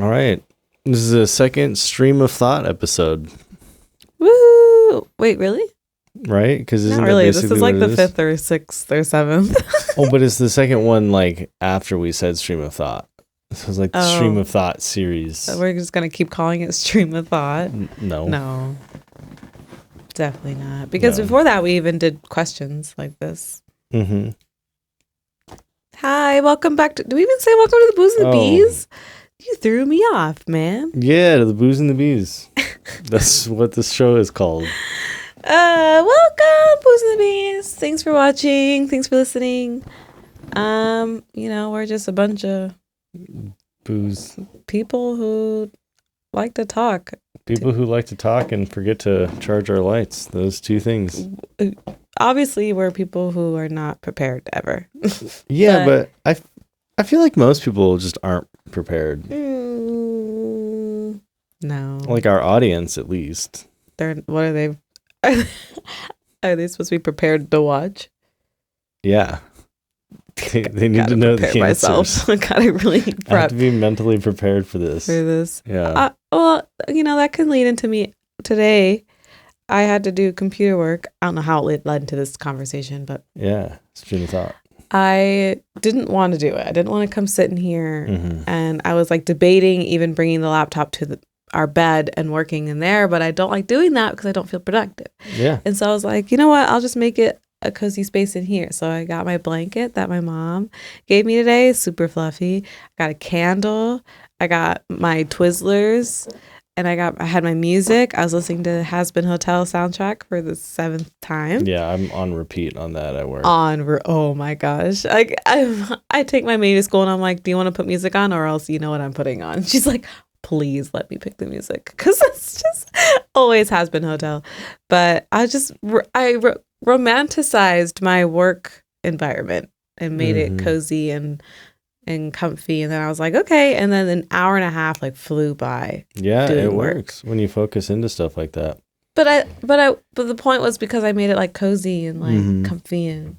All right. This is a second stream of thought episode, Woo! Wait, really? right? Because isn't Not that really. This basically is like what the it is? fifth or sixth or seventh. Oh, but it's the second one, like after we said stream of thought. So it's like the stream Oh. of thought series. So we're just gonna keep calling it stream of thought. No. No, definitely not. Because No. before that, we even did questions like this. Mm-hmm. Hi, welcome back to. Do we even say welcome to the Booze and the Oh. Bees? You threw me off, man. Yeah, to the Booze and the Bees. That's what this show is called. Welcome, Booze and the Bees. Thanks for watching. Thanks for listening. We're just a bunch of Booze. people who like to talk. People who like to talk and forget to charge our lights. Those two things. Obviously, we're people who are not prepared ever. Yeah, but I feel like most people just aren't prepared. No. Like our audience, at least. What are they? Are they supposed to be prepared to watch? Yeah. They need to know the prepare answers. myself. Gotta really I have prep to be mentally prepared for this. for this. Yeah. That can lead into me today. I had to do computer work. I don't know how it led into this conversation, but Yeah. Stream of thought. I didn't want to do it. I didn't want to come sit in here, Mm-hmm. and I was like debating even bringing the laptop to our bed and working in there, but I don't like doing that because I don't feel productive. Yeah. And so I was like, you know what? I'll just make it a cozy space in here. So I got my blanket that my mom gave me today, super fluffy. I got a candle. I got my Twizzlers, and I had my music. I was listening to Has Been Hotel soundtrack for the 7th time. Yeah, I'm on repeat on that at work. Oh my gosh. Like I take my maid to school and I'm like, do you want to put music on, or else you know what I'm putting on? She's like, please let me pick the music, because it's just always Has Been Hotel. But I romanticized my work environment and made it cozy and comfy, and then I was like, okay, and then an hour and a half like flew by. Yeah, doing it work. works when you focus into stuff like that. But the point was because I made it like cozy and like comfy and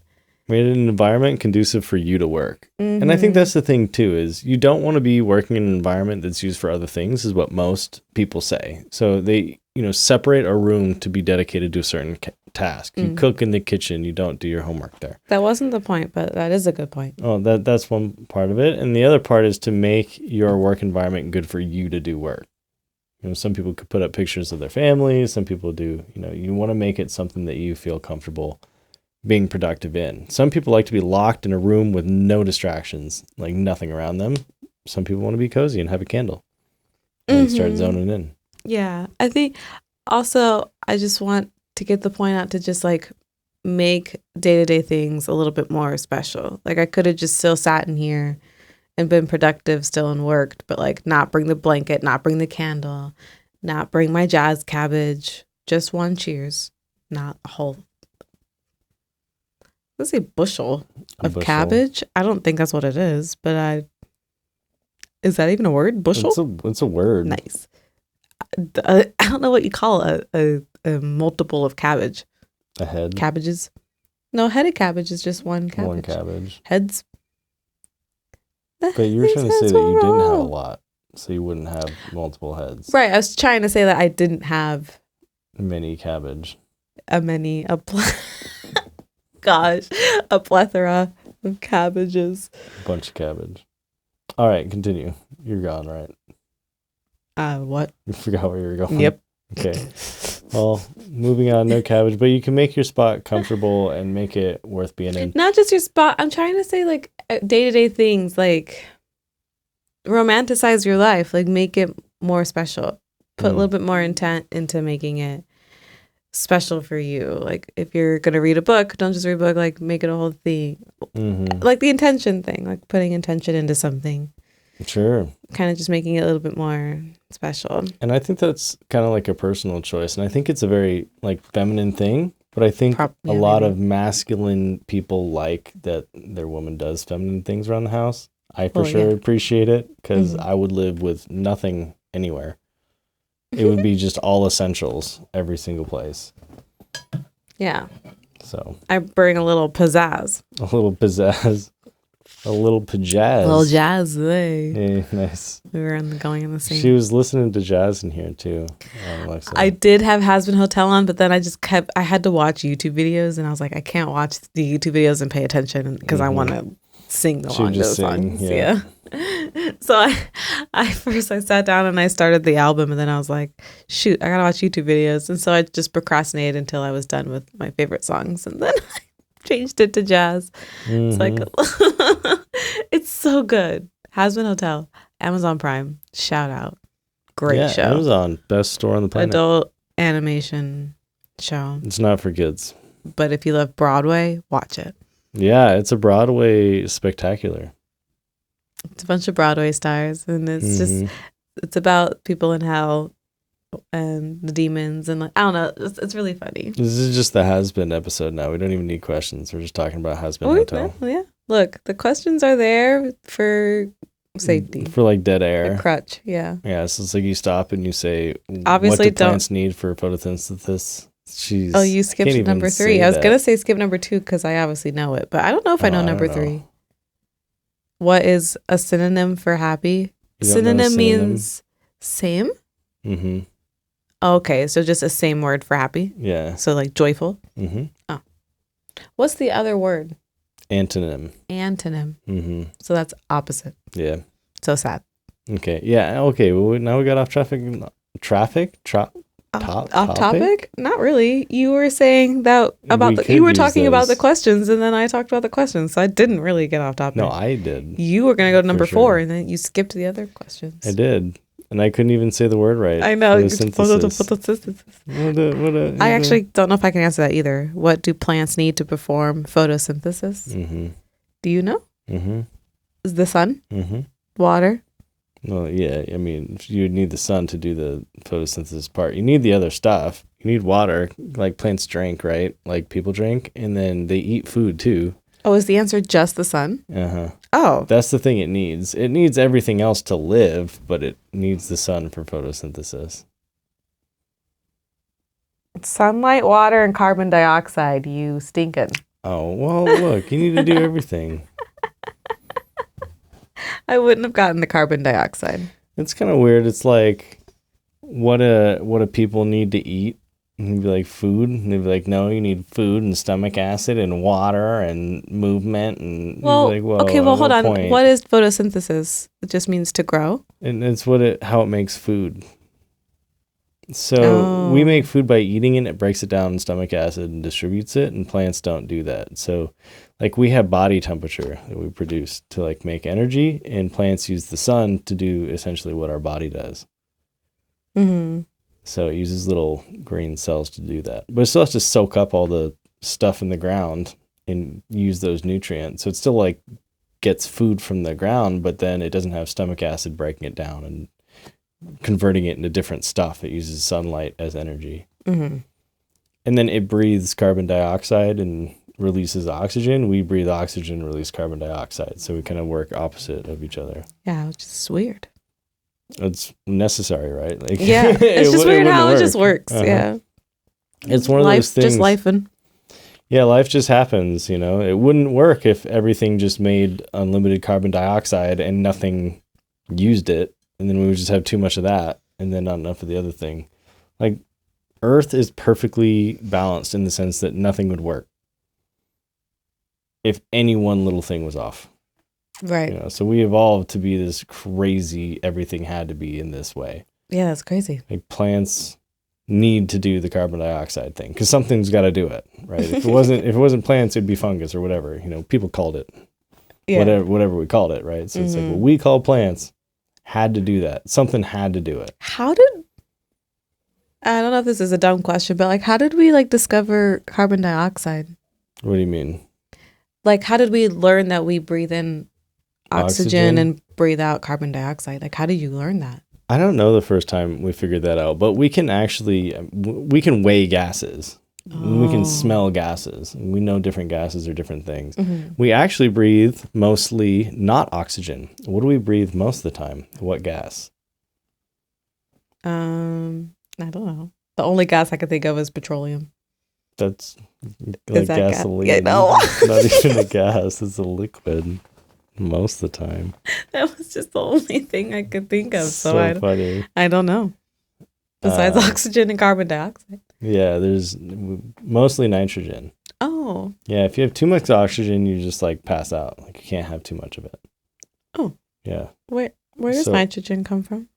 Made it an environment conducive for you to work. And I think that's the thing too, is you don't want to be working in an environment that's used for other things, is what most people say. So they, separate a room to be dedicated to a certain task. You cook in the kitchen, you don't do your homework there. that wasn't the point, but that is a good point. Oh, that's one part of it. And the other part is to make your work environment good for you to do work. Some people could put up pictures of their families. Some people do, you want to make it something that you feel comfortable being productive in. Some people like to be locked in a room with no distractions, like nothing around them. Some people want to be cozy and have a candle and start zoning in. Yeah. I think also I just want to get the point out to just like make day-to-day things a little bit more special. Like I could have just still sat in here and been productive still and worked, but like not bring the blanket, not bring the candle, not bring my jazz cabbage, just one Cheers, not a whole, let's say bushel of bushel. cabbage. I don't think that's what it is, but is that even a word? Bushel? It's a word. Nice. I don't know what you call a multiple of cabbage. A head. Cabbages. No, headed cabbage is just one cabbage. One cabbage. Heads. But you were trying to say that you didn't have a lot, so you wouldn't have multiple heads. Right. I was trying to say that I didn't have Mini cabbage. gosh, a plethora of cabbages. A bunch of cabbage. All right, continue. You're gone, right? What? You forgot where you were going. Yep. Okay. Well, moving on, no cabbage, but you can make your spot comfortable and make it worth being in. Not just your spot. I'm trying to say like day-to-day things, like romanticize your life, like make it more special. Put a little bit more intent into making it special for you. Like if you're going to read a book, don't just read a book, like make it a whole thing. Like the intention thing, like putting intention into something. Sure. Kind of just making it a little bit more special. And I think that's kind of like a personal choice. And I think it's a very like feminine thing, but I think a lot of masculine people like that their woman does feminine things around the house. I for sure appreciate it, because I would live with nothing anywhere. It would be just all essentials every single place. Yeah. So I bring a little pizzazz. a little pizzazz. A little pajazz. Little jazz. Hey. Yeah, nice. We were going in the same. She was listening to jazz in here too. Alexa. I did have Has Been Hotel on, but then I had to watch YouTube videos, and I was like, I can't watch the YouTube videos and pay attention because I want to sing along those songs. Yeah. So I first sat down and I started the album, and then I was like, shoot, I gotta watch YouTube videos, and so I just procrastinated until I was done with my favorite songs, and then I changed it to jazz. It's like it's so good. Has Been Hotel, Amazon Prime, shout out, great show. Amazon, best store on the planet. Adult animation show. It's not for kids, but if you love Broadway, watch it. Yeah, it's a Broadway spectacular. It's a bunch of Broadway stars, and it's just it's about people in hell and the demons, and like, I don't know, it's really funny. This is just the Has Been episode now. We don't even need questions. We're just talking about Has Been Hotel. Yeah, look, the questions are there for safety, for like dead air, a crutch. Yeah, so it's like you stop and you say, obviously, what do plants need for photosynthesis? Jeez, oh, you skipped number 3. I was gonna say skip number 2 because I obviously know it, but I don't know if I know number 3. What is a synonym for happy? Synonym means same. Mm-hmm. Okay, so just a same word for happy. Yeah. So like joyful. Mm-hmm. Oh, what's the other word? Antonym. Mm-hmm. So that's opposite. Yeah. So sad. Okay. Yeah. Okay. Well, now we got off off topic? Not really. You were saying that about you were talking about the questions, and then I talked about the questions. So I didn't really get off topic. No, I did. You were gonna go to number 4, and then you skipped the other questions. I did, and I couldn't even say the word right. I know. Photosynthesis. I actually don't know if I can answer that either. What do plants need to perform photosynthesis? Mm-hmm. Do you know? Mm-hmm. Is the sun? Mm-hmm. Water? Well, yeah. I mean, you need the sun to do the photosynthesis part. You need the other stuff. You need water, like plants drink, right? Like people drink, and then they eat food too. Oh, is the answer just the sun? Uh-huh. Oh. That's the thing it needs. It needs everything else to live, but it needs the sun for photosynthesis. Sunlight, water, and carbon dioxide, you stinking. Oh, well, look, you need to do everything. I wouldn't have gotten the carbon dioxide. It's kind of weird. It's like, what do people need to eat? And you'd be like, food? And they'd be like, no, you need food and stomach acid and water and movement. And well, you'd be like, okay, well, hold on. Point? What is photosynthesis? It just means to grow? And it's how it makes food. So we make food by eating it. It breaks it down in stomach acid and distributes it. And plants don't do that. So like we have body temperature that we produce to like make energy. And plants use the sun to do essentially what our body does. Mm-hmm. So it uses little green cells to do that. But it still has to soak up all the stuff in the ground and use those nutrients. So it still like gets food from the ground, but then it doesn't have stomach acid breaking it down and converting it into different stuff. It uses sunlight as energy. Mm-hmm. And then it breathes carbon dioxide and releases oxygen. We breathe oxygen, release carbon dioxide. So we kind of work opposite of each other. Yeah, which is weird. It's necessary, right? Like, yeah, it's just weird how it just works. Uh-huh. Yeah, it's one of those things. Just lifing. Yeah, life just happens. You know, it wouldn't work if everything just made unlimited carbon dioxide and nothing used it, and then we would just have too much of that, and then not enough of the other thing. Like, Earth is perfectly balanced in the sense that nothing would work if any one little thing was off. Right. You know, so we evolved to be this crazy, everything had to be in this way. Yeah, that's crazy. Like plants need to do the carbon dioxide thing because something's got to do it, right? If it wasn't plants, it'd be fungus or whatever. You know, people called it whatever we called it, right? So it's like what we call plants had to do that. Something had to do it. I don't know if this is a dumb question, but like, how did we like discover carbon dioxide? What do you mean? Like, how did we learn that we breathe in oxygen and breathe out carbon dioxide? Like, how did you learn that? I don't know the first time we figured that out, but we can weigh gases. Oh. We can smell gases. We know different gases are different things. Mm-hmm. We actually breathe mostly not oxygen. What do we breathe most of the time? What gas? I don't know. The only gas I could think of is petroleum. That's like gasoline. Yeah, no. It's not even a gas. It's a liquid. most of the time. That was just the only thing I could think of. So funny. I don't know. Besides oxygen and carbon dioxide. Yeah, there's mostly nitrogen. Oh. Yeah, if you have too much oxygen, you just like pass out. Like you can't have too much of it. Oh. Yeah. Where does nitrogen come from?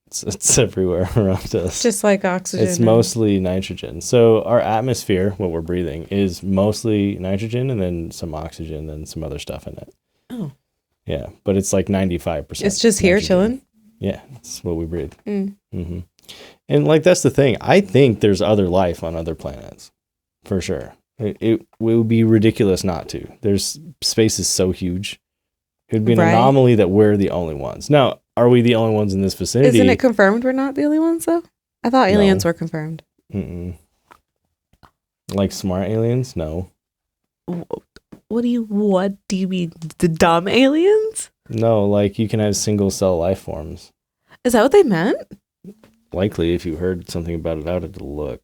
It's everywhere around us. Just like oxygen. It's mostly nitrogen. So our atmosphere, what we're breathing, is mostly nitrogen and then some oxygen and some other stuff in it. Oh. Yeah, but it's like 95%. It's just here chilling? Yeah, it's what we breathe. Mm-hmm. And like that's the thing. I think there's other life on other planets, for sure. It would be ridiculous not to. Space is so huge. It would be an anomaly that we're the only ones. Now, are we the only ones in this vicinity? Isn't it confirmed we're not the only ones, though? I thought aliens were confirmed. Mm-mm. Like smart aliens? No. What do you mean? The dumb aliens? No, like you can have single cell life forms. Is that what they meant? Likely, if you heard something about it, I would have to look.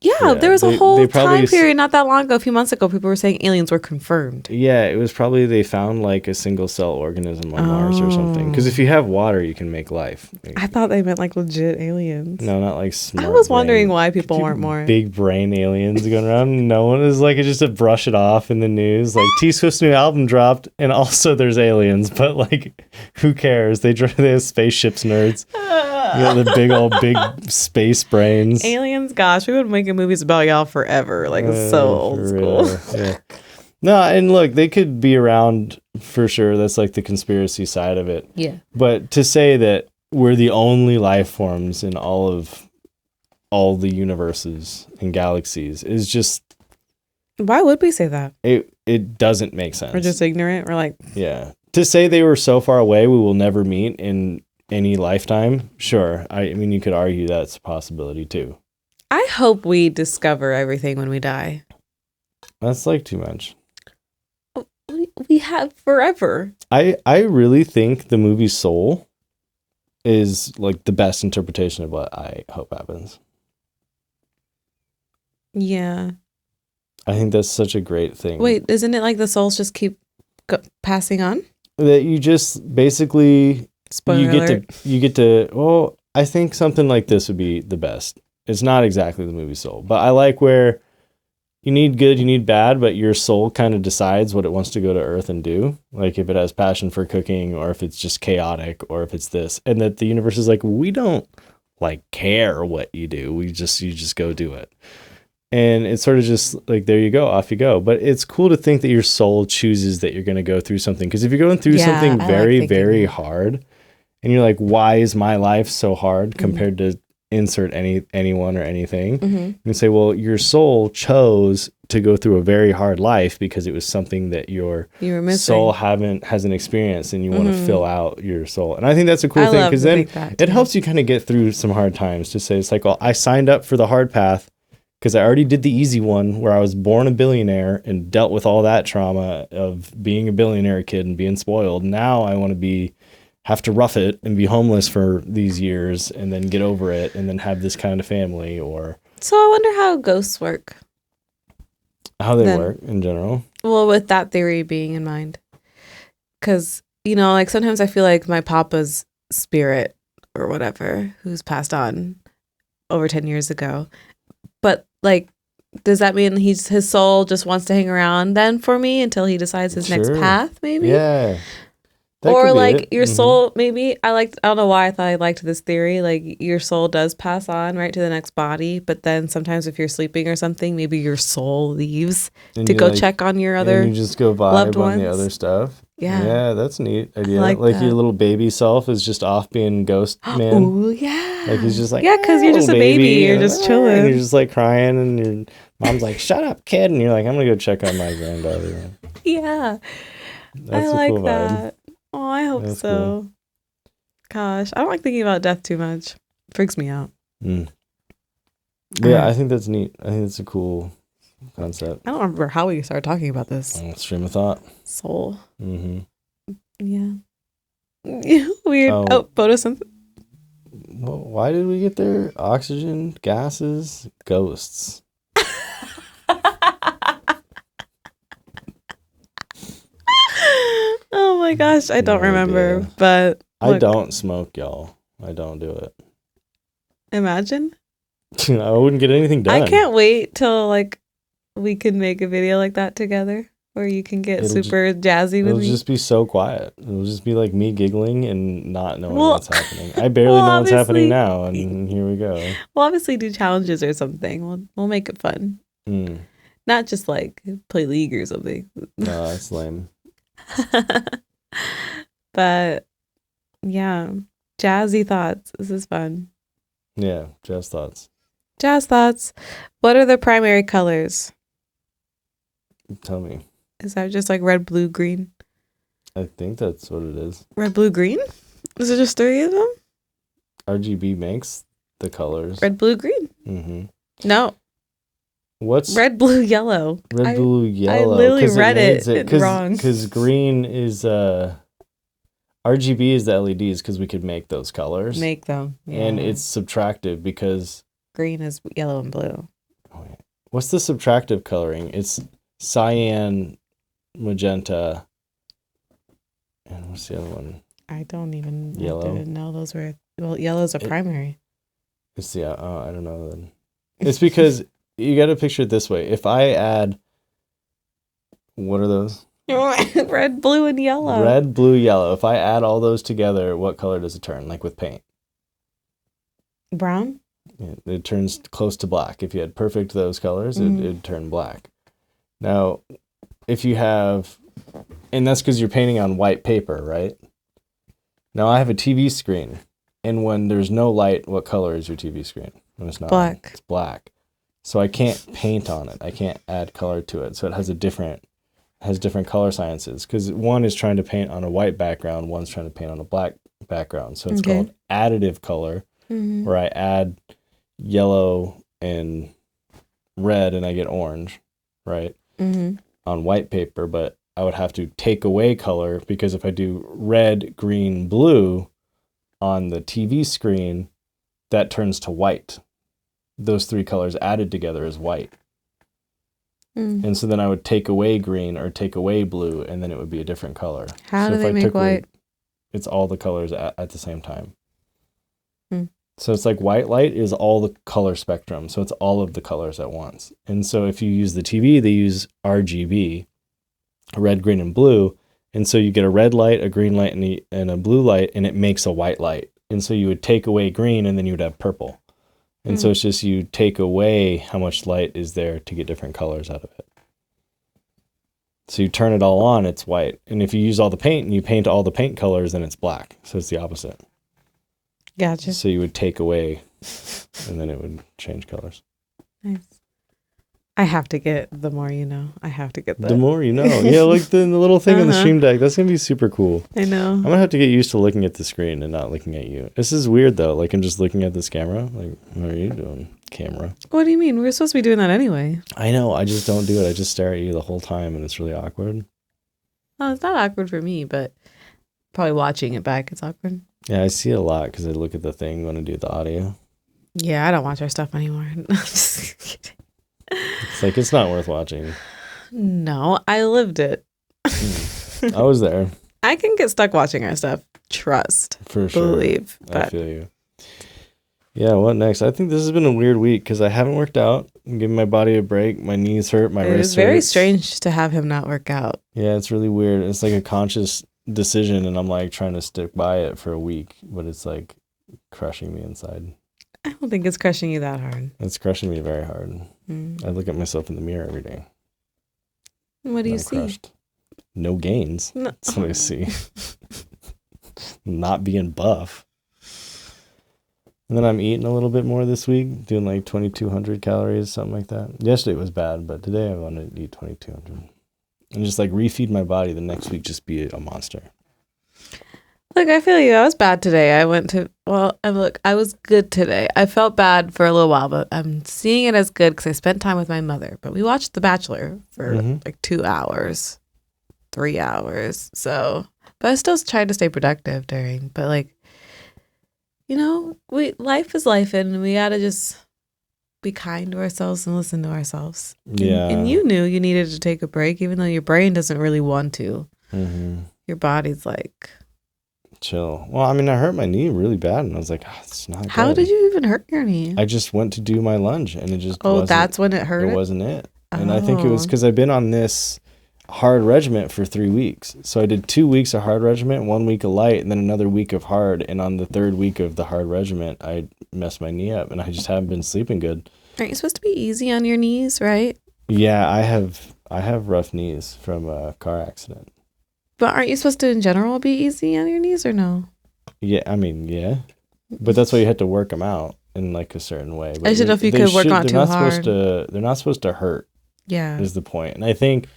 Yeah, there was a whole time period not that long ago, a few months ago, people were saying aliens were confirmed. Yeah, it was probably they found like a single cell organism on Mars or something. Because if you have water, you can make life. I thought they meant like legit aliens. No, not like smart. I was wondering why people weren't more big brain aliens going around. No one is like just to brush it off in the news. Like T Swift's new album dropped, and also there's aliens, but like who cares? They have spaceships, nerds. You know, the big space brains. Aliens, gosh, we would make movies about y'all forever. Like, it's so old school. Yeah. No, and look, they could be around for sure. That's like the conspiracy side of it. Yeah. But to say that we're the only life forms in all the universes and galaxies is just... Why would we say that? It doesn't make sense. We're just ignorant. We're like... Yeah. To say they were so far away, we will never meet in any lifetime, sure. I mean, you could argue that's a possibility too. I hope we discover everything when we die. That's like too much. We have forever. I really think the movie Soul is like the best interpretation of what I hope happens. Yeah. I think that's such a great thing. Wait, isn't it like the souls just keep passing on? That you just basically... Spoiler alert. You get to, well, I think something like this would be the best. It's not exactly the movie Soul, but I like where you need good, you need bad, but your soul kind of decides what it wants to go to Earth and do. Like if it has passion for cooking or if it's just chaotic or if it's this. And that the universe is like, we don't like care what you do. You just go do it. And it's sort of just like, there you go, off you go. But it's cool to think that your soul chooses that you're going to go through something. Because if you're going through something very, very hard, and you're like, why is my life so hard compared to insert anyone or anything? You say, well, your soul chose to go through a very hard life because it was something that your soul hasn't experienced, and you want to fill out your soul. And I think that's a cool thing, because then it helps you kind of get through some hard times to say, it's like, well, I signed up for the hard path because I already did the easy one where I was born a billionaire and dealt with all that trauma of being a billionaire kid and being spoiled. Now I want to have to rough it and be homeless for these years and then get over it and then have this kind of family. Or so I wonder how ghosts work. How they work in general. Well, with that theory being in mind. Because, like sometimes I feel like my papa's spirit or whatever, who's passed on over 10 years ago. But like, does that mean his soul just wants to hang around then for me until he decides his next path, maybe? Yeah. Or like your soul, maybe I don't know why I thought I liked this theory. Like your soul does pass on right to the next body, but then sometimes if you're sleeping or something, maybe your soul leaves to go check on your other and you just go vibe on the other stuff. Yeah, that's a neat idea. Like your little baby self is just off being ghost man. Oh yeah, like he's just like because you're just a baby. You're just chilling. And you're just like crying, and your mom's like, "Shut up, kid," and you're like, "I'm gonna go check on my granddaughter." Yeah, that's I like cool that. Vibe. Oh, I hope so. Cool. Gosh, I don't like thinking about death too much. Freaks me out. Yeah, I think that's neat. I think it's a cool concept. I don't remember how we started talking about this. Stream of thought. Soul. Mm-hmm. Yeah. Weird. Oh, photosynthesis. Well, why did we get there? Oxygen, gases, ghosts. Oh my gosh, I don't No remember, idea. but I look, don't smoke, y'all. I don't do it. imagine. I wouldn't get anything done. I can't wait till like we can make a video like that together where you can get It'll super jazzy with It'll me. just be so quiet. It'll just be like me giggling and not knowing Well- what's happening. I barely well, know what's happening obviously- now, and here we go. We'll obviously do challenges or something. We'll make it fun. Mm, Not just like play League or something. no, that's lame. But yeah, jazzy thoughts. This is fun. Yeah, jazz thoughts. Jazz thoughts. What are the primary colors? Tell me. Is that just like red, blue, green? I think that's what it is. Red, blue, green? Is it just 3 of them? RGB makes the colors. Red, blue, green. Mm-hmm. No, What's red, blue, yellow. red, blue, yellow? literally 'Cause read needs it wrong. Because green is RGB is the LEDs because we could make those colors. Make them. And Yeah. it's subtractive because green is yellow and blue. what's the subtractive coloring? It's cyan, magenta, and what's the other one? I don't even Yellow. I didn't know those were. Well, yellow's a primary. It's the I don't know then. It's because you got to picture it this way. If I add, what are those? Red, blue, and yellow. Red, blue, yellow. If I add all those together, what color does it turn? Like with paint, Brown. it turns close to black. If you had perfect those colors, Mhm. it'd turn black. Now, if you have, and that's because you're painting on white paper, right? Now I have a TV screen, and when there's no light, what color is your TV screen? When it's not on? Black. It's black. So I can't paint on it. I can't add color to it. So it has different color sciences because one is trying to paint on a white background, one's trying to paint on a black background. So it's Okay. called additive color, Mhm. where I add yellow and red and I get orange, right? Mhm. On white paper, but I would have to take away color because if I do red, green, blue on the TV screen, that turns to white. Those 3 colors added together is white. Mm. And so then I would take away green or take away blue, and then it would be a different color. How So do if they I make took away- white? It's all the colors at the same time. Hmm. So it's like white light is all the color spectrum. So it's all of the colors at once. And so if you use the TV, they use RGB, red, green, and blue. And so you get a red light, a green light, and a blue light, and it makes a white light. And so you would take away green, and then you would have purple. And so it's just you take away how much light is there to get different colors out of it. So you turn it all on, it's white. And if you use all the paint and you paint all the paint colors, then it's black. So it's the opposite. Gotcha. So you would take away and then it would change colors. Nice. I have to get the more you know. I have to get that. The more you know. Yeah, like the little thing on the Uh-huh. Stream Deck. That's going to be super cool. I know. I'm going to have to get used to looking at the screen and not looking at you. This is weird though. Like I'm just looking at this camera. Like, what are you doing, camera? What do you mean? We're supposed to be doing that anyway. I know. I just don't do it. I just stare at you the whole time and it's really awkward. Oh, it's not awkward for me, but probably watching it back, it's awkward. Yeah, I see it a lot because I look at the thing when I do the audio. Yeah, I don't watch our stuff anymore. I'm just kidding. It's like, it's not worth watching. No, I lived it. I was there I can get stuck watching our stuff. Trust. for sure. Believe. I But feel you. Yeah, what next? I think this has been a weird week because I haven't worked out. I'm giving my body a break. My knees hurt. My it wrists was very hurt. strange to have him not work out. Yeah, it's really weird. It's like a conscious decision, and I'm like trying to stick by it for a week, but it's like crushing me inside. I don't think it's crushing you that hard. It's crushing me very hard. Mm. I look at myself in the mirror every day. What do and you I'm see? crushed. No gains. No. That's what I see. Not being buff. And then I'm eating a little bit more this week, doing like 2,200 calories, something like that. Yesterday was bad, but today I want to eat 2,200. And just like refeed my body the next week, just be a monster. Look, I feel you. I was bad today. I was good today. I felt bad for a little while, but I'm seeing it as good because I spent time with my mother. But we watched The Bachelor for like 2 hours, 3 hours. So, but I still tried to stay productive during. But like, you know, life is life, and we gotta just be kind to ourselves and listen to ourselves. Yeah. And you knew you needed to take a break, even though your brain doesn't really want to. Mm-hmm. your body's like, chill. Well, I mean, I hurt my knee really bad, and I was like, it's not how good. did you even hurt your knee? I just went to do my lunge, and it just Oh, that's when it hurt it it? wasn't it. And I think it was Oh. because I've been on this hard regiment for 3 weeks. So I did 2 weeks of hard regiment, 1 week of light, and then another week of hard. And on the third week of the hard regiment, I messed my knee up, and I just haven't been sleeping good. Aren't you supposed to be easy on your knees, right? Yeah, I have rough knees from a car accident. But aren't you supposed to, in general, be easy on your knees or no? Yeah, I mean, yeah, but that's why you have to work them out in like a certain way. But I should know if you they could work not they're too not hard. supposed to. They're not supposed to hurt. Yeah. Is the point. And I think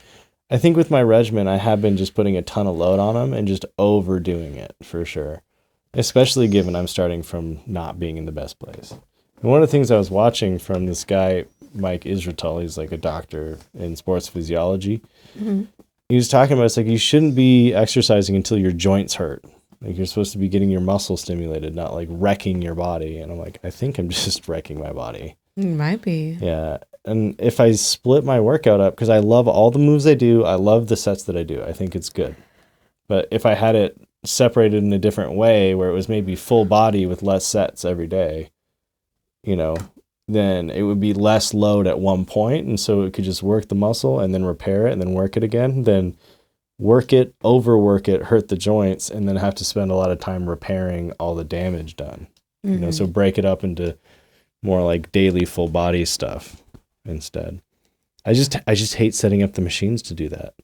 with my regimen, I have been just putting a ton of load on them and just overdoing it for sure. Especially given I'm starting from not being in the best place. And one of the things I was watching from this guy, Mike Israetel, he's like a doctor in sports physiology. Mm-hmm. He was talking about, it's like, you shouldn't be exercising until your joints hurt. Like, you're supposed to be getting your muscle stimulated, not like wrecking your body. And I'm like, I think I'm just wrecking my body. It might be. Yeah. And if I split my workout up, because I love all the moves I do, I love the sets that I do. I think it's good. But if I had it separated in a different way, where it was maybe full body with less sets every day, then it would be less load at one point. And so it could just work the muscle and then repair it and then work it again. Then work it, overwork it, hurt the joints, and then have to spend a lot of time repairing all the damage done. Mm-hmm. So break it up into more like daily full body stuff instead. I just hate setting up the machines to do that.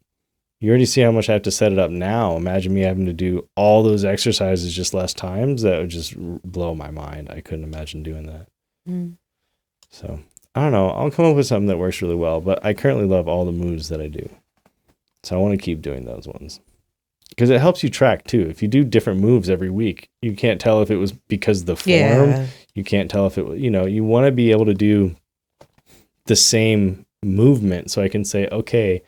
You already see how much I have to set it up now. Imagine me having to do all those exercises just less times. That would just blow my mind. I couldn't imagine doing that. Mm. So I don't know. I'll come up with something that works really well, but I currently love all the moves that I do. So I want to keep doing those ones because it helps you track too. If you do different moves every week, you can't tell if it was because of the form. Yeah. You can't tell if it was, you want to be able to do the same movement. So I can say, okay,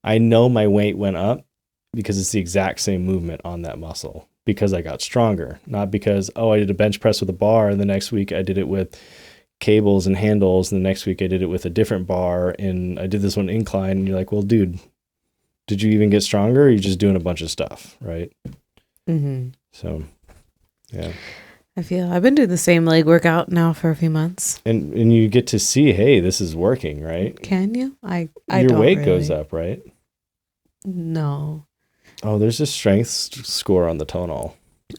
I know my weight went up because it's the exact same movement on that muscle because I got stronger, not because, I did a bench press with a bar and the next week I did it with cables and handles. And the next week I did it with a different bar and I did this one incline. And you're like, well, dude, did you even get stronger? Or are you just doing a bunch of stuff? Right. Mm-hmm. So, yeah. I've been doing the same leg workout now for a few months. And you get to see, hey, this is working, right? Can you? I Your don't weight really. goes up, right? No. Oh, there's a strength score on the tonal.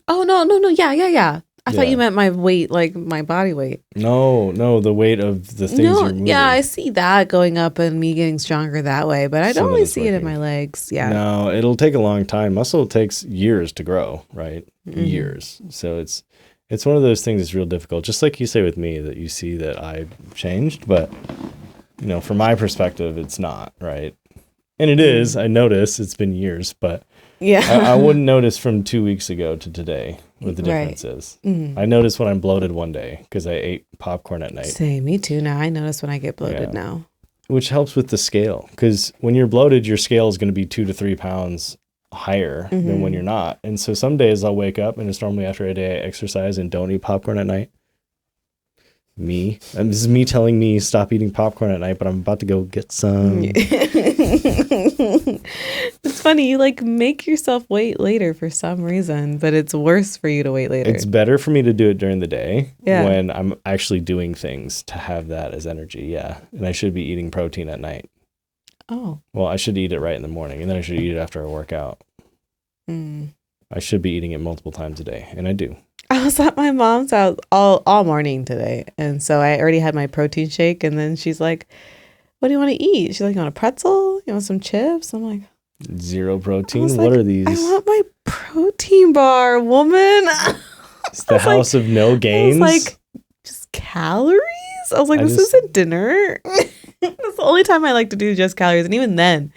Oh, no. Yeah. I thought Yeah. you meant my weight, like my body weight. No, the weight of the things you're moving. Yeah, I see that going up and me getting stronger that way, but I So don't then really it's see it in working. my legs. Yeah. No, it'll take a long time. Muscle takes years to grow, right? Mhm. Years. So it's one of those things that's real difficult. Just like you say with me, that you see that I've changed, but from my perspective, it's not, right? And it is. I notice it's been years, but Yeah. I wouldn't notice from 2 weeks ago to today what the Right. difference is. Mhm. I notice when I'm bloated one day because I ate popcorn at night, Same, me too. Now I notice when I get bloated Yeah. now. which helps with the scale. Because when you're bloated, your scale is going to be 2 to 3 pounds higher than when Mhm. you're not. And so some days I'll wake up and it's normally after a day I exercise and don't eat popcorn at night. And this is me telling me stop eating popcorn at night, but I'm about to go get some. It's funny, you like make yourself wait later for some reason, but it's worse for you to wait later. It's better for me to do it during the day Yeah. when I'm actually doing things to have that as energy. Yeah. And I should be eating protein at night. Oh. Well, I should eat it right in the morning and then I should eat it after I work out. Mm. I should be eating it multiple times a day, and I do. I was at my mom's house all morning today, and so I already had my protein shake, and then she's like, "What do you want to eat?" She's like, "You want a pretzel? You want some chips?" I'm like, Zero I protein? was What like, are these? "I want my protein bar, woman." It's the house of no gains? I was like, "Just calories?" I was like, I "This just- isn't dinner." That's the only time I like to do just calories, and even then,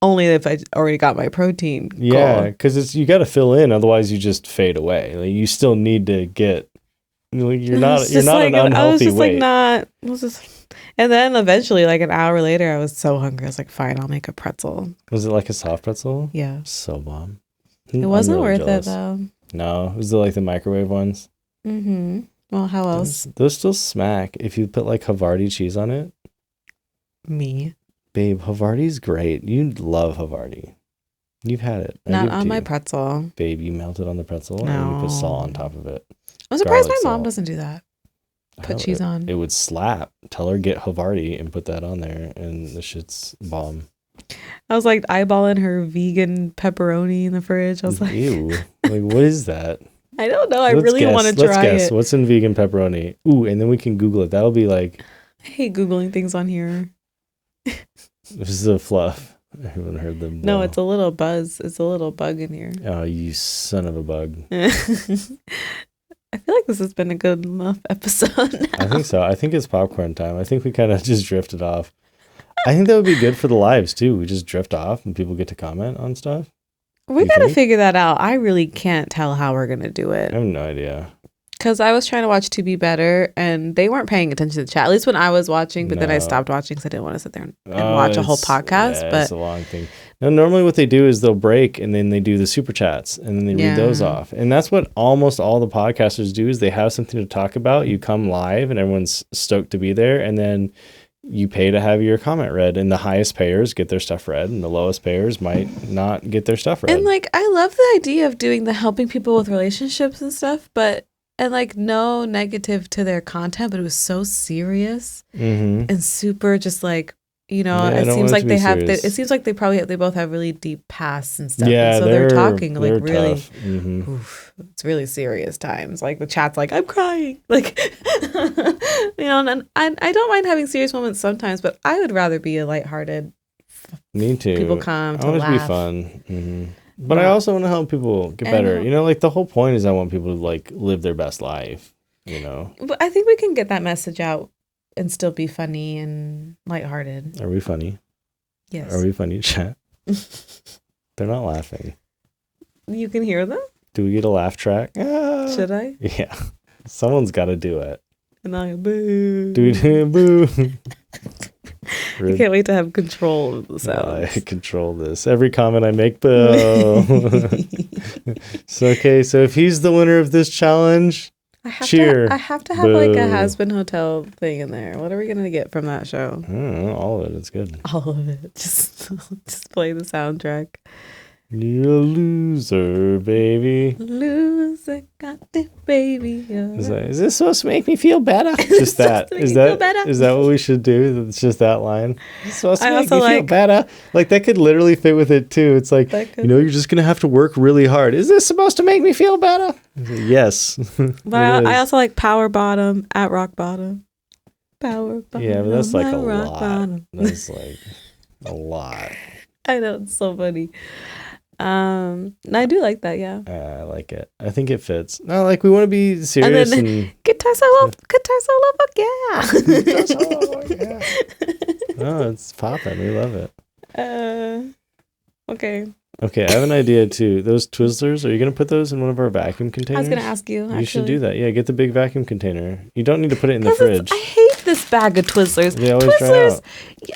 only if I already got my protein. Yeah, goal. because you got to fill in, otherwise you just fade away. Like, you still need to get. You're not It's just an like, I was unhealthy just weight. like not. And then eventually, like an hour later, I was so hungry. I was like, "Fine, I'll make a pretzel." Was it like a soft pretzel? Yeah, So bomb. it wasn't worth it though. No, was it like the microwave ones? Mm-hmm. Well, how else? Those still smack if you put like Havarti cheese on it. Me. Babe, Havarti's great. You love Havarti. You've had it. I Not give it on to my you. pretzel. Babe, you melt it on the pretzel and you put salt on No. top of it. I'm surprised Garlic my mom salt. doesn't do that. Put Hell, cheese on. It would slap. Tell her get Havarti and put that on there, and the shit's bomb. I was like eyeballing her vegan pepperoni in the fridge. I was like, Ew. Like, what is that? I don't know. I Let's really guess. want to Let's try guess. it. What's in vegan pepperoni? Ooh, and then we can Google it. That'll be like, I hate Googling things on here. this is a fluff. I haven't heard them. No, it's a little buzz. It's a little bug in here. Oh, you son of a bug. I feel like this has been a good enough episode now. I think so. I think it's popcorn time. I think we kind of just drifted off. I think that would be good for the lives too. We just drift off and people get to comment on stuff. We You got to think? figure that out. I really can't tell how we're going to do I it. have no idea. Because I was trying to watch To Be Better and they weren't paying attention to the chat. At least when I was watching, but then I No. stopped watching because I didn't want to sit there and watch a whole It's- podcast. yeah, But it's a long thing. Now, normally what they do is they'll break and then they do the super chats and then they read those Yeah. off. And that's what almost all the podcasters do is they have something to talk about. You come live and everyone's stoked to be there. And then you pay to have your comment read. And the highest payers get their stuff read and the lowest payers might not get their stuff read. And like, I love the idea of doing the helping people with relationships and stuff, and like no negative to their content, but it was so serious Mm-hmm. and super just like, you know, Yeah, I it don't seems want it like to they be have, serious. it seems like they both have really deep pasts and stuff. Yeah, and so they're talking like they're really, tough. Mhm. oof, it's really serious times. Like the chat's like, I'm crying. Like, you know, and I don't mind having serious moments sometimes, but I would rather be a lighthearted, Me too. people come I to want it to be laugh. fun. hmm But I Yeah. also want to help people get I better. know. You know, like the whole point is I want people to like live their best life. You know, But I think we can get that message out and still be funny and lighthearted. are we funny? Yes. Are we funny, chat? They're not laughing. You can hear them? Do we get a laugh track? Ah. Should I? Yeah, someone's got to do it. And I boo. Dude, boo. I can't wait to have control of the I sounds. control this. Every comment I make, boo. So okay, so if he's the winner of this challenge, cheer. I have to have like a Boo. Has-Been Hotel thing in there. What are we gonna get from that show? I don't know, all of it. It's good. All of it. Just play the soundtrack. You're a loser, baby. Loser got the baby. Is this supposed to make me feel better? Is this Just that. supposed to make Is me feel that better? is that what we should do? It's just that line. It's supposed to I make also me feel like- better. Like that could literally fit with it too. It's like, That could- you know, you're just gonna have to work really hard. Is this supposed to make me feel better? Yes. But I also like Power Bottom at Rock Bottom. Power Bottom. Yeah, but that's like at a Rock lot. Bottom. That's like a lot. I know, it's so funny. And I do like that, yeah. I like it. I think it fits. No, like we want to be serious and, Guitar solo, fuck yeah. no, it's popping. We love it. Okay. Okay, I have an idea too. Those Twizzlers, are you gonna put those in one of our vacuum containers? I was gonna ask you. You should do that. Yeah, get the big vacuum container. You don't need to put it in the 'Cause fridge. I hate this bag of Twizzlers. They always dry Twizzlers. out.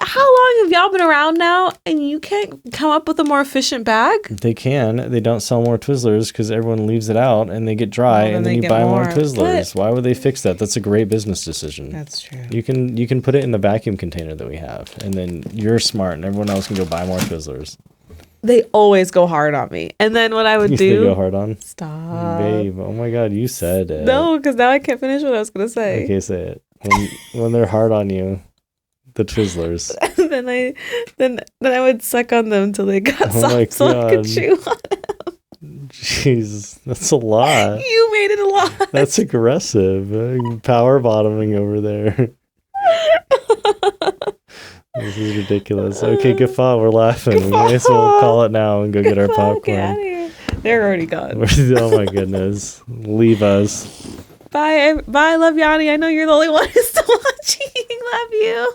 How long have y'all been around now, and you can't come up with a more efficient bag? They can. They don't sell more Twizzlers because everyone leaves it out and they get dry, Well, then and then they you get buy more more. Twizzlers. Why would they fix that? That's a great business decision. That's true. You can put it in the vacuum container that we have, and then you're smart, and everyone else can go buy more Twizzlers. They always go hard on me, and then what I would They do? go hard on. Stop. Babe, oh my God, you said it. No, because now I can't finish what I was gonna say. Okay, say it. When they're hard on you, the Twizzlers. then I would suck on them until they got Oh my soft, so I could God. chew on them. Jeez, that's a lot. You made it a lot. That's aggressive. Power bottoming over there. This is ridiculous. Okay, guffaw, we're laughing. We may as well call it now and go get our Get out of popcorn. here. They're already gone. Oh my goodness. Leave us. Bye. Bye. Love Yanni. I know you're the only one who's still watching. Love you.